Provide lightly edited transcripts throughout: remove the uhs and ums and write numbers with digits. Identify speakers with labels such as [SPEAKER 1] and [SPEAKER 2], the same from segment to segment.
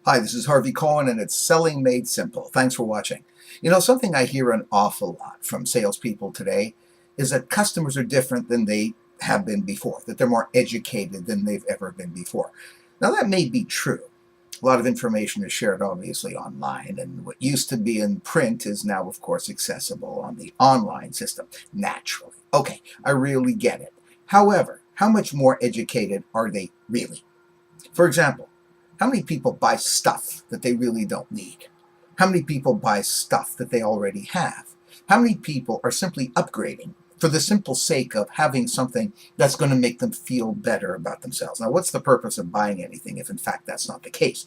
[SPEAKER 1] Hi, this is Harvey Cohen, and it's Selling Made Simple. Thanks for watching. Something I hear an awful lot from salespeople today is that customers are different than they have been before, that they're more educated than they've ever been before. Now, that may be true. A lot of information is shared, obviously, online, and what used to be in print is now, of course, accessible on the online system, naturally. Okay, I really get it. However, how much more educated are they really? For example, how many people buy stuff that they really don't need? How many people buy stuff that they already have? How many people are simply upgrading for the simple sake of having something that's going to make them feel better about themselves? Now, what's the purpose of buying anything if in fact that's not the case?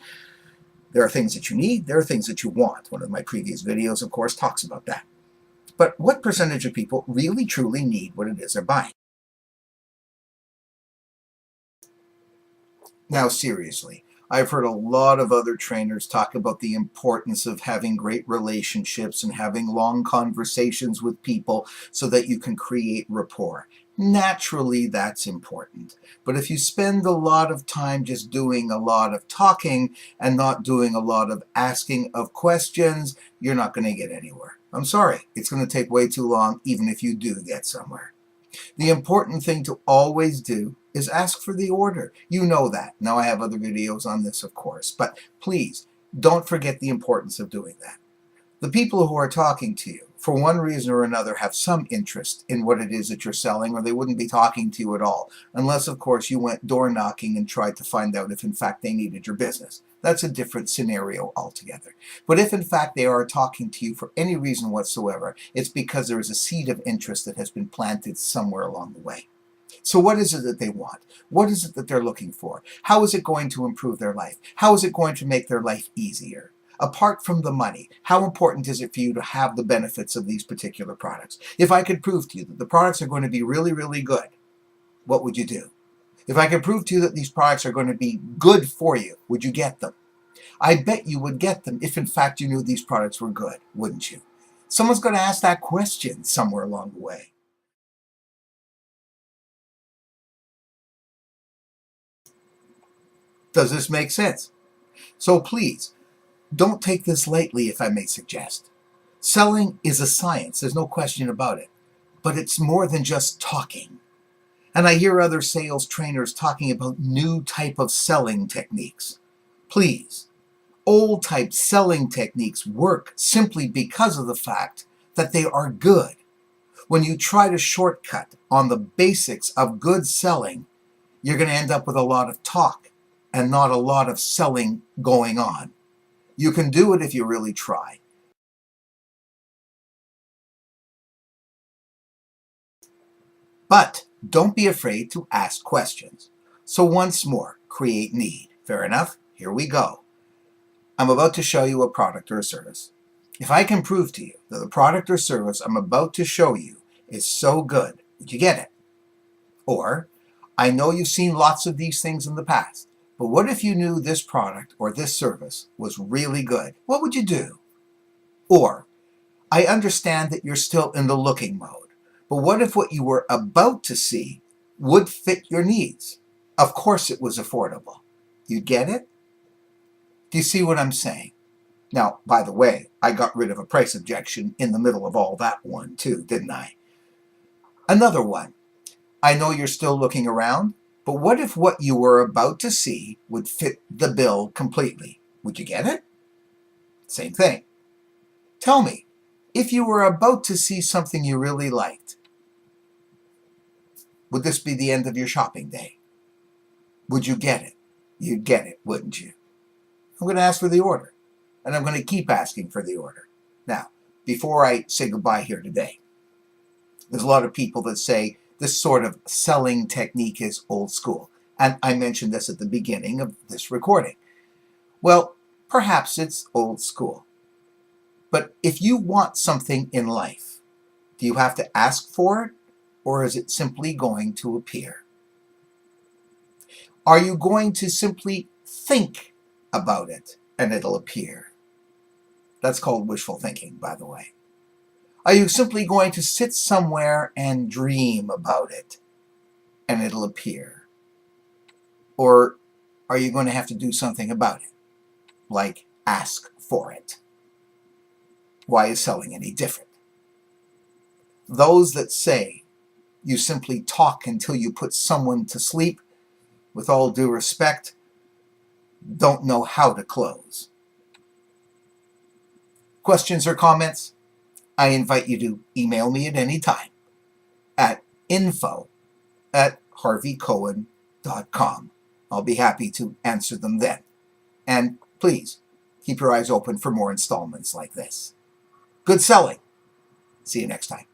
[SPEAKER 1] There are things that you need, there are things that you want. One of my previous videos, of course, talks about that. But what percentage of people really truly need what it is they're buying? Now, seriously, I've heard a lot of other trainers talk about the importance of having great relationships and having long conversations with people so that you can create rapport. Naturally, that's important. But if you spend a lot of time just doing a lot of talking and not doing a lot of asking of questions, you're not going to get anywhere. I'm sorry, it's going to take way too long, even if you do get somewhere. The important thing to always do is ask for the order. You know that. Now I have other videos on this, of course, but please don't forget the importance of doing that. The people who are talking to you, for one reason or another, have some interest in what it is that you're selling, or they wouldn't be talking to you at all, unless, of course, you went door knocking and tried to find out if, in fact, they needed your business. That's a different scenario altogether. But if, in fact, they are talking to you for any reason whatsoever, it's because there is a seed of interest that has been planted somewhere along the way. So what is it that they want? What is it that they're looking for? How is it going to improve their life? How is it going to make their life easier? Apart from the money, how important is it for you to have the benefits of these particular products? If I could prove to you that the products are going to be really, really good, what would you do? If I could prove to you that these products are going to be good for you, would you get them? I bet you would get them if in fact you knew these products were good, wouldn't you? Someone's going to ask that question somewhere along the way. Does this make sense? So please, don't take this lightly, if I may suggest. Selling is a science, there's no question about it. But it's more than just talking. And I hear other sales trainers talking about new type of selling techniques. Please, old type selling techniques work simply because of the fact that they are good. When you try to shortcut on the basics of good selling, you're going to end up with a lot of talk and not a lot of selling going on. You can do it if you really try. But don't be afraid to ask questions. So once more, create need. Fair enough? Here we go. I'm about to show you a product or a service. If I can prove to you that the product or service I'm about to show you is so good, would you get it? Or, I know you've seen lots of these things in the past, but what if you knew this product or this service was really good? What would you do? Or, I understand that you're still in the looking mode, but what if what you were about to see would fit your needs? Of course it was affordable. You get it? Do you see what I'm saying? Now, by the way, I got rid of a price objection in the middle of all that one too, didn't I? Another one. I know you're still looking around, but what if what you were about to see would fit the bill completely? Would you get it? Same thing. Tell me, if you were about to see something you really liked, would this be the end of your shopping day? Would you get it? You'd get it, wouldn't you? I'm going to ask for the order, and I'm going to keep asking for the order. Now, before I say goodbye here today, there's a lot of people that say this sort of selling technique is old school, and I mentioned this at the beginning of this recording. Well, perhaps it's old school, but if you want something in life, do you have to ask for it, or is it simply going to appear? Are you going to simply think about it and it'll appear? That's called wishful thinking, by the way. Are you simply going to sit somewhere and dream about it and it'll appear? Or are you going to have to do something about it? like ask for it. Why is selling any different? Those that say you simply talk until you put someone to sleep, with all due respect, don't know how to close. Questions or comments? I invite you to email me at any time at info@harveycohen.com. I'll be happy to answer them then. And please, keep your eyes open for more installments like this. Good selling. See you next time.